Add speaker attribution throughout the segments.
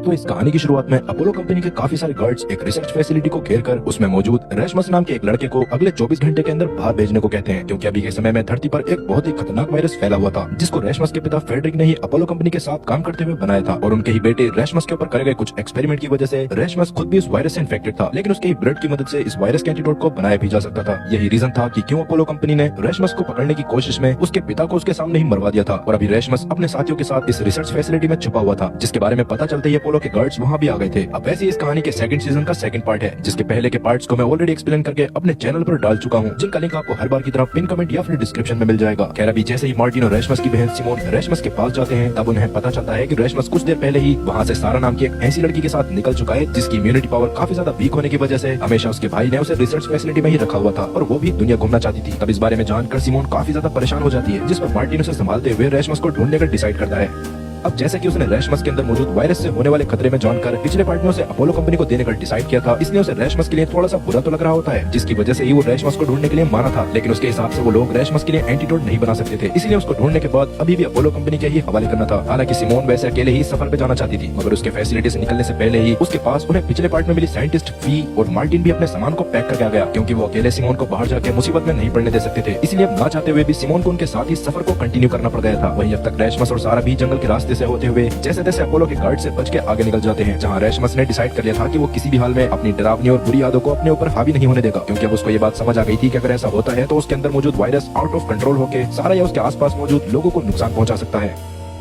Speaker 1: तो इस कहानी की शुरुआत में अपोलो कंपनी के काफी सारे गार्ड्स एक रिसर्च फैसिलिटी को घेर कर उसमें मौजूद रेशमस नाम के एक लड़के को अगले 24 घंटे के अंदर बाहर भेजने को कहते हैं, क्योंकि अभी के समय में धरती पर एक बहुत ही खतरनाक वायरस फैला हुआ था, जिसको रेशमस के पिता फेडरिक ने ही अपोलो कंपनी के साथ काम करते हुए बनाया था। और उनके ही बेटे रेशमस के ऊपर करे गए कुछ एक्सपेरिमेंट की वजह से रेशमस खुद भी उस वायरस से इन्फेक्टेड था, लेकिन उसके ब्लड की मदद से इस वायरस के एंटीडोट को बनाया भी जा सकता था। यही रीजन था कि क्यों अपोलो कंपनी ने रेशमस को पकड़ने की कोशिश में उसके पिता को उसके सामने ही मरवा दिया था। और अभी रेशमस अपने साथियों के साथ इस रिसर्च फैसिलिटी में छुपा हुआ था, जिसके बारे में पता चलते ही अपोलो के गार्ड्स वहाँ भी आ गए थे। अब वैसे इस कहानी के सेकंड सीजन का सेकंड पार्ट है, जिसके पहले के पार्ट्स को मैं ऑलरेडी एक्सप्लेन करके अपने चैनल पर डाल चुका हूँ, जिनका लिंक आपको हर बार की तरह पिन कमेंट या फिर डिस्क्रिप्शन में मिल जाएगा। खैर अभी जैसे ही मार्टिन और रेशमस की बहन सिमोन रेशमस के पास जाते हैं, तब उन्हें पता चलता है कि रेशमस कुछ देर पहले ही वहाँ से सारा नाम की एक ऐसी लड़की के साथ निकल चुका है, जिसकी इम्यूनिटी पावर काफी ज्यादा वीक होने की वजह से हमेशा उसके भाई ने उसे रिसर्च फैसिलिटी में ही रखा हुआ था और वो भी दुनिया घूमना चाहती थी। तब इस बारे में जानकर सिमोन काफी ज्यादा परेशान हो जाती है, जिस पर मार्टिन उसे संभालते हुए रेशमस को ढूंढने का डिसाइड करता है। अब जैसे कि उसने रेशमस के अंदर मौजूद वायरस से होने वाले खतरे में जानकर पिछले पार्ट में उसे अपोलो कंपनी को देने का डिसाइड किया था, इसलिए उसे रेशमस के लिए थोड़ा सा बुरा तो लग रहा होता है, जिसकी वजह से ही वो रेशमस को ढूंढने के लिए माना था। लेकिन उसके हिसाब से वो लोग रेशमस के लिए एंटीडोट नहीं बना सकते थे, इसलिए उसको ढूंढने के बाद अभी भी अपोलो कंपनी के ही हवाले करना था। हालांकि सिमोन वैसे अकेले ही सफर पे जाना चाहती थी, मगर उसके फैसिलिटी से निकलने से पहले ही उसके पास उन्हें पिछले पार्ट में मिली साइंटिस्ट फी और मार्टिन भी अपने सामान को पैक करके आ गया, क्योंकि वो अकेले सिमोन को बाहर जाके मुसीबत में नहीं पड़ने दे सकते थे। इसलिए अब ना चाहते हुए भी सिमोन को उनके साथ ही सफर को कंटिन्यू करना पड़ गया था। वहीं अब तक रेशमस और सारा भी जंगल के रास्ते से होते हुए जैसे तैसे अपोलो के गार्ड से बच के आगे निकल जाते हैं, जहां रेशमस ने डिसाइड कर लिया था कि वो किसी भी हाल में अपनी डरावनी और बुरी यादों को अपने ऊपर हावी नहीं होने देगा, क्योंकि अब उसको ये बात समझ आ गई थी कि अगर ऐसा होता है तो उसके अंदर मौजूद वायरस आउट ऑफ कंट्रोल होकर सारा या उसके आसपास मौजूद लोगों को नुकसान पहुंचा सकता है।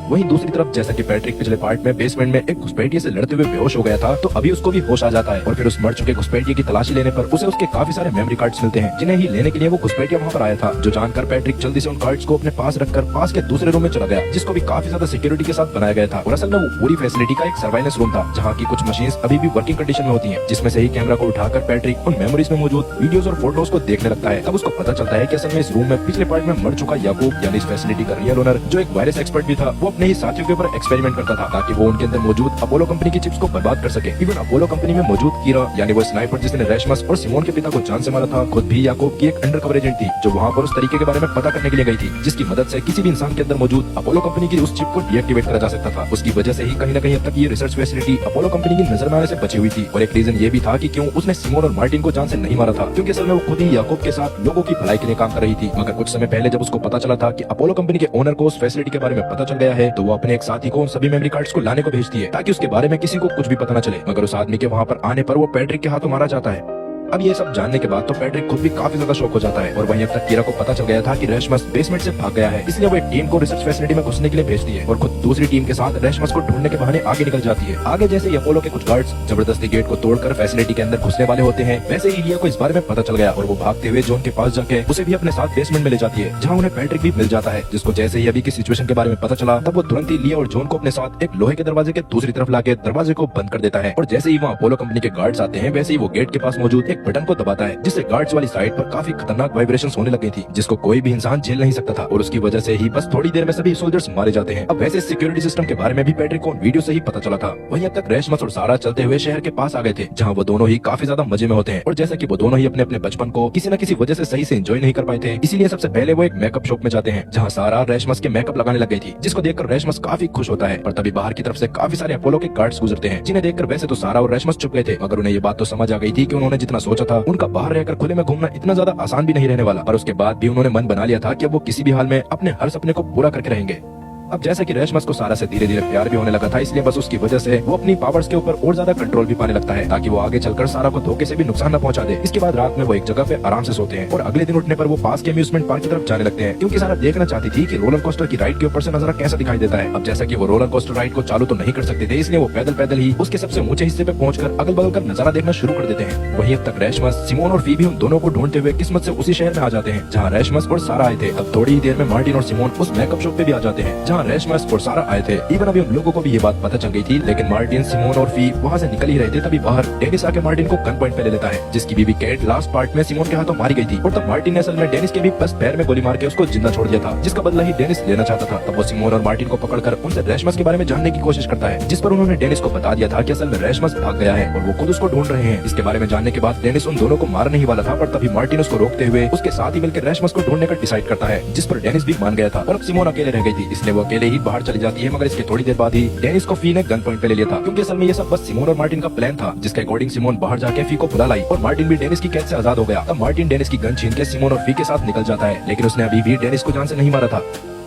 Speaker 1: वहीं दूसरी तरफ जैसा कि पैट्रिक पिछले पार्ट में बेसमेंट में एक घुसपैठिए से लड़ते हुए बेहोश हो गया था, तो अभी उसको भी होश आ जाता है और फिर उस मर चुके घुसपैठिए की तलाशी लेने पर उसे उसके काफी सारे मेमोरी कार्ड्स मिलते हैं, जिन्हें ही लेने के लिए वो घुसपैठिया वहाँ पर आया था। जो जानकर पैट्रिक जल्दी से उन कार्ड्स को अपने पास रखकर पास के दूसरे रूम में चला गया, जिसको भी काफी ज्यादा सिक्योरिटी के साथ बनाया गया था। और असल में वो पूरी फैसिलिटी का एक सर्वाइलेंस रूम था, जहाँ की कुछ मशीन्स अभी भी वर्किंग कंडीशन में होती है, जिसमें से ही कैमरा को उठाकर पैट्रिक उन मेमोरीज में मौजूद वीडियोस और फोटोज को देखने लगता है। तब उसको पता चलता है कि असल में इस रूम में पिछले पार्ट में मर चुका याकूब यानी इस फैसिलिटी का रियल ओनर, जो एक वायरस एक्सपर्ट भी था, वो अपने ही साथियों के ऊपर एक्सपेरिमेंट करता था ताकि वो उनके अंदर मौजूद अपोलो कंपनी की चिप्स को बर्बाद कर सके। इवन अपोलो कंपनी में मौजूद कीरा यानी वो स्नाइपर जिसने रेशमस और सिमोन के पिता को जान से मारा था, खुद भी याकूब की एक अंडरकवर एजेंट थी, जो वहाँ पर उस तरीके के बारे में पता करने के लिए गई थी, जिसकी मदद से किसी भी इंसान के अंदर मौजूद अपोलो कंपनी की उस चिप को डीएक्टिवेट करा जा सकता था। उसकी वजह से ही कहीं न कहीं अब तक ये रिसर्च फैसिलिटी अपोलो कंपनी की नजर में आने से बची हुई थी। और एक रीजन ये भी था कि क्यों उसने सिमोन और मार्टिन को जान से नहीं मारा था, क्योंकि असल में वो खुद ही याकूब के साथ लोगों की भलाई के लिए काम कर रही थी। मगर कुछ समय पहले जब उसको पता चला था कि अपोलो कंपनी के ओनर को उस फैसिलिटी के बारे में पता चल गया है, तो वो अपने एक साथी को उन सभी मेमोरी कार्ड्स को लाने को भेजती है, ताकि उसके बारे में किसी को कुछ भी पता न चले। मगर उस आदमी के वहाँ पर आने पर वो पैट्रिक के हाथों मारा जाता है। अब ये सब जानने के बाद तो पैट्रिक खुद भी काफी ज्यादा शॉक हो जाता है। और वहीं अब तक कीरा को पता चल गया था कि रेशमस बेसमेंट से भाग गया है, इसलिए वो एक टीम को रिसर्च फैसिलिटी में घुसने के लिए भेजती है और खुद दूसरी टीम के साथ रेशमस को ढूंढने के बहाने आगे निकल जाती है। आगे जैसे ही अपोलो के कुछ गार्ड्स जबरदस्ती गेट को तोड़कर फैसिलिटी के अंदर घुसने वाले होते हैं, वैसे ही लिया को इस बारे में पता चल गया और वो भागते हुए जॉन के पास जाके उसे भी अपने साथ बेसमेंट में ले जाती है, जहाँ उन्हें पैट्रिक भी मिल जाता है, जिसको जैसे ही अभी की सिचुएशन के बारे में पता चला, तब वो तुरंत ही लिया और जॉन को अपने साथ एक लोहे के दरवाजे के दूसरी तरफ लाके दरवाजे को बंद कर देता है। और जैसे ही वहाँ अपोलो कंपनी के गार्ड्स आते हैं, वैसे ही वो गेट के पास मौजूद एक बटन को दबाता है, जिससे गार्ड्स वाली साइड पर काफी खतरनाक वाइब्रेशंस होने लग गई थी, जिसको कोई भी इंसान झेल नहीं सकता था। और उसकी वजह से ही बस थोड़ी देर में सभी सोल्जर्स मारे जाते हैं। अब वैसे सिक्योरिटी सिस्टम के बारे में भी पैट्रिक को वीडियो से ही पता चला था। वहीं अब तक रेशमस और सारा चलते हुए शहर के पास आ गए थे, जहाँ वो दोनों ही काफी ज्यादा मजे में होते हैं। और जैसा कि वो दोनों ही अपने अपने बचपन को किसी न किसी वजह से सही से एंजॉय नहीं कर पाए थे, इसीलिए सबसे पहले वो एक मेकअप शॉप में जाते हैं, जहाँ सारा रेशमस के मेकअप लगाने लग गई थी, जिसको देखकर रेशमस काफी खुश होता है। और तभी बाहर की तरफ से काफी सारे अपोलो के गार्ड्स गुजरते हैं, जिन्हें देखकर वैसे तो सारा और रेशमस चुप गए थे, मगर उन्हें ये बात तो समझ आ गई थी कि उन्होंने जितना सोचा था उनका बाहर रहकर खुले में घूमना इतना ज्यादा आसान भी नहीं रहने वाला। पर उसके बाद भी उन्होंने मन बना लिया था कि अब वो किसी भी हाल में अपने हर सपने को पूरा करके रहेंगे। अब जैसे कि रेशमस को सारा से धीरे धीरे प्यार भी होने लगा था, इसलिए बस उसकी वजह से वो अपनी पावर्स के ऊपर और ज्यादा कंट्रोल भी पाने लगता है, ताकि वो आगे चलकर सारा को धोखे से भी नुकसान न पहुंचा दे। इसके बाद रात में वो एक जगह पे आराम से सोते हैं और अगले दिन उठने पर वो पास के अम्यूजमेंट पार्क की तरफ जाने लगते हैं, क्योंकि सारा देखना चाहती थी कि रोलर कोस्टर की राइड के ऊपर से नजारा कैसा दिखाई देता है। अब जैसा कि वो रोलर कोस्टर राइड को चालू तो नहीं कर सकते थे, इसलिए वो पैदल पैदल ही उसके सबसे ऊंचे हिस्से पे पहुंचकर अगल बगल का नजारा देखना शुरू कर देते हैं। वहीं अब तक रेशमस, सिमोन और फीबी उन दोनों को ढूंढते हुए किस्मत से उसी शहर में आ जाते हैं, जहाँ रेशमस और सारा आए थे। अब थोड़ी ही देर में मार्टिन और सिमोन उस मेकअप शॉप पे भी आ जाते हैं, जहाँ रेशमस और सारा आए थे। इवन अभी उन लोगों को भी ये बात पता चल गई थी, लेकिन मार्टिन, सिमोन और फी वहाँ से निकल ही रहे थे, तभी बाहर डेनिस आके मार्टिन को गन पॉइंट पे ले लेता है, जिसकी बीबी कैट लास्ट पार्ट में सिमोन के हाथों मारी गई थी। और तब मार्टिन ने असल में डेनिस के भी बस पैर में गोली मार के उसको जिंदा छोड़ दिया था, जिसका बदला ही डेनिस लेना चाहता था। तब वो सिमोन और मार्टिन को पकड़कर उनसे रेशमस के बारे में जानने की कोशिश करता है, जिस पर उन्होंने डेनिस को बता दिया था कि असल में रेशमस भाग गया है और वो खुद उसको ढूंढ रहे हैं। इसके बारे में जानने के बाद डेनिस उन दोनों को मारने ही वाला था, पर तभी मार्टिन उसको रोकते हुए उसके साथ ही मिलकर रेशमस को ढूंढने का डिसाइड करता है, जिस पर डेनिस भी मान गया था। और अब सिमोन अकेले रह गई थी, इसलिए वो अकेले ही बाहर चली जाती है, मगर इसके थोड़ी देर बाद ही डेनिस को फी ने गन पॉइंट पे ले लिया था, क्योंकि असल में ये सब बस सिमोन और मार्टिन का प्लान था, जिसके अकॉर्डिंग सिमोन बाहर जाके फी को बुला लाई और मार्टिन भी डेनिस की कैद से आजाद हो गया। तब मार्टिन डेनिस की गन छीन के सिमोन और फी के साथ निकल जाता है, लेकिन उसने अभी भी डेनिस को जान से नहीं मारा था।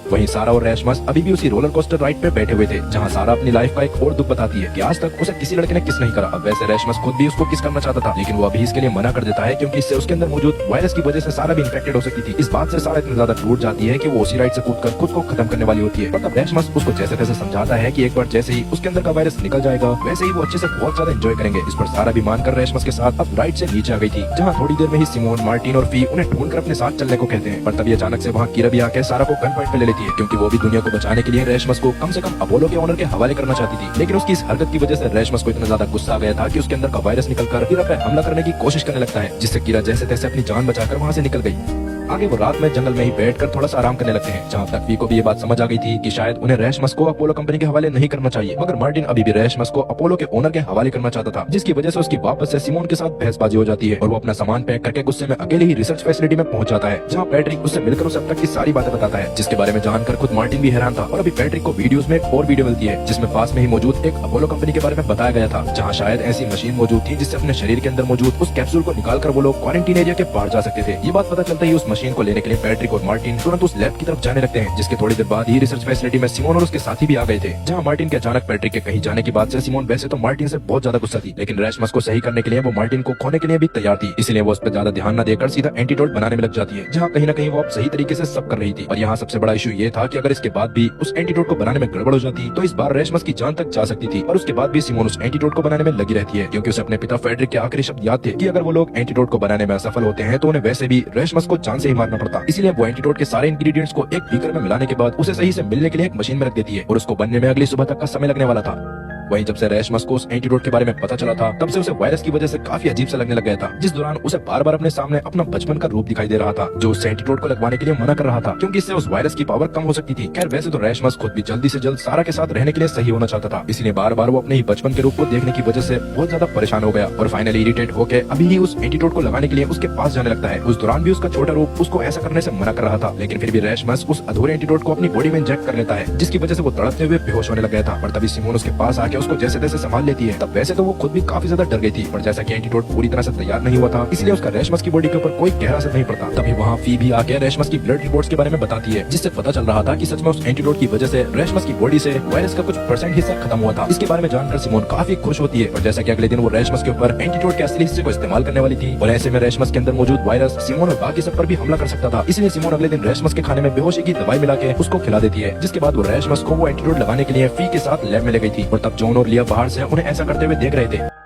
Speaker 1: वहीं सारा और रेशमस अभी भी उसी रोलर कोस्टर राइड पे बैठे हुए थे, जहां सारा अपनी लाइफ का एक और दुख बताती है कि आज तक उसे किसी लड़के ने किस नहीं करा। अब वैसे रेशमस खुद भी उसको किस करना चाहता था, लेकिन वो अभी इसके लिए मना कर देता है, क्योंकि इससे उसके अंदर मौजूद वायरस की वजह से सारा भी इन्फेक्टेड हो सकती थी। इस बात से सारा इतना ज्यादा टूट जाती है कि वो उसी राइड से कूदकर खुद को खत्म करने वाली होती है। पर तब रेशमस उसको जैसे तैसे समझाता है कि एक बार जैसे ही उसके अंदर का वायरस निकल जाएगा, वैसे ही वो अच्छे से बहुत ज्यादा एंजॉय करेंगे। इस पर सारा भी मानकर रेशमस के साथ अब राइड से नीचे आ गई थी, जहाँ थोड़ी देर में ही सिमोन, मार्टिन और फी उन्हें ढूंढकर अपने साथ चलने को कहते हैं। पर तभी अचानक से वहाँ कीरा भी आकर सारा को गन पॉइंट पे ले लेती है, क्योंकि वो भी दुनिया को बचाने के लिए रेशमस को कम से कम अपोलो के ऑनर के हवाले करना चाहती थी। लेकिन उसकी इस हरकत की वजह से रेशमस को इतना ज्यादा गुस्सा आ गया था कि उसके अंदर का वायरस निकलकर कीरा पे हमला करने की कोशिश करने लगता है, जिससे कीरा जैसे तैसे अपनी जान बचाकर वहाँ से निकल गई। आगे वो रात में जंगल में ही बैठकर थोड़ा सा आराम करने लगते हैं, जहाँ तक फी को भी ये बात समझ आ गई थी कि शायद उन्हें रेशमस को अपोलो कंपनी के हवाले नहीं करना चाहिए, मगर मार्टिन अभी भी रेशमस को अपोलो के ओनर के हवाले करना चाहता था, जिसकी वजह से उसकी वापस से सिमोन के साथ बहसबाजी हो जाती है और वो अपना सामान पैक करके गुस्से में अकेले ही रिसर्च फैसिलिटी में पहुंच जाता है, जहाँ पैट्रिक उससे मिलकर उसे अब तक की सारी बातें बताता है, जिसके बारे में जानकर खुद मार्टिन भी हैरान था। और अभी पैट्रिक को वीडियोस में एक और वीडियो मिलती है, जिसमें पास में ही मौजूद एक अपोलो कंपनी के बारे में बताया गया था, जहाँ शायद ऐसी मशीन मौजूद थी जिससे अपने शरीर के अंदर मौजूद उस कैप्सूल को निकालकर वो लोग क्वारंटीन एरिया के बाहर जा सकते थे। ये बात पता चलता ही उस मशीन को लेने के लिए पैट्रिक और मार्टिन तुरंत उस लैब की तरफ जाने लगते हैं, जिसके थोड़ी देर बाद ही रिसर्च फैसिलिटी में सिमोन और उसके साथी भी आ गए थे, जहां मार्टिन के अचानक पैट्रिक के कहीं जाने की बात से सिमोन वैसे तो मार्टिन से बहुत ज्यादा गुस्सा थी, लेकिन रेशमस को सही करने के लिए वो मार्टिन को खोने के लिए भी तैयार थी, इसलिए वो उस पर ज्यादा ध्यान न देकर सीधा एंटीडोट बनाने में लग जाती है, जहाँ कहीं न कहीं वो अब सही तरीके से सब कर रही थी। और यहाँ सबसे बड़ा इशू ये था कि अगर इसके बाद भी उस एंटीडोट को बनाने में गड़बड़ हो जाती तो इस बार रेशमस की जान तक जा सकती थी। और उसके बाद भी सिमोन उस एंटीडोट को बनाने में लगी रहती है, क्योंकि उसे अपने पिता फेडरिक के आखिरी शब्द याद थे कि अगर वो लोग एंटीडोट को बनाने में असफल होते हैं तो उन्हें वैसे भी रेशमस को जान से ही मारना पड़ता। इसलिए वो एंटीडोट के सारे इंग्रेडिएंट्स को एक बीकर में मिलाने के बाद उसे सही से मिलने के लिए एक मशीन में रख देती है, और उसको बनने में अगली सुबह तक का समय लगने वाला था। वहीं जब से रेशमस को उस एंटीडोट के बारे में पता चला था, तब से उसे वायरस की वजह से काफी अजीब सा लगने लग गया था, जिस दौरान उसे बार बार अपने सामने अपना बचपन का रूप दिखाई दे रहा था, जो उस एंटीडोट को लगवाने के लिए मना कर रहा था, क्योंकि इससे उस वायरस की पावर कम हो सकती थी। खैर वैसे तो रेशमस खुद भी जल्दी से जल्द सारा के साथ रहने के लिए सही होना चाहता था, इसलिए बार बार वो अपने ही बचपन के रूप को देखने की वजह से बहुत ज्यादा परेशान हो गया और फाइनली इरिटेट होकर अभी ही उस एंटीडोट को लगाने के लिए उसके पास जाने लगता है। उस दौरान भी उसका छोटा रूप उसको ऐसा करने से मना कर रहा था, लेकिन फिर भी रेशमस उस अधूरे एंटीडोट को अपनी बॉडी में इंजेक्ट कर लेता है, जिसकी वजह से वो तड़पते हुए बेहोश होने लग गया था। और तभी सिमोन उसके पास आके उसको जैसे तैसे संभाल लेती है। तब वैसे तो वो खुद भी काफी ज्यादा डर गई थी, पर जैसा कि एंटीडोट पूरी तरह से तैयार नहीं हुआ था, इसलिए उसका रेशमस की बॉडी के ऊपर कोई गहरा असर नहीं पड़ता। तभी वहाँ फी भी आके रेशमस की ब्लड रिपोर्ट्स के बारे में बताती है, जिससे पता चल रहा था कि सच में उस एंटीडोट की वजह से रेशमस की बॉडी से वायरस का कुछ % हिस्सा खत्म हुआ था। इसके बारे में जानकर सिमोन काफी खुश होती है, और जैसा कि अगले दिन वो रेशमस के ऊपर एंटीडोट के असली हिस्से को इस्तेमाल करने वाली थी, और ऐसे में रेशमस के अंदर मौजूद वायरस सिमोन और बाकी सब पर भी हमला कर सकता था। इसलिए सिमोन अगले दिन रेशमस के खाने में बेहोशी की दवाई मिला के उसको खिला देती है, जिसके बाद वो रेशमस को वो एंटीडोट लगाने के लिए फी के साथ लैब में ले गई थी। और तब जॉन और लिया बाहर से उन्हें ऐसा करते हुए देख रहे थे।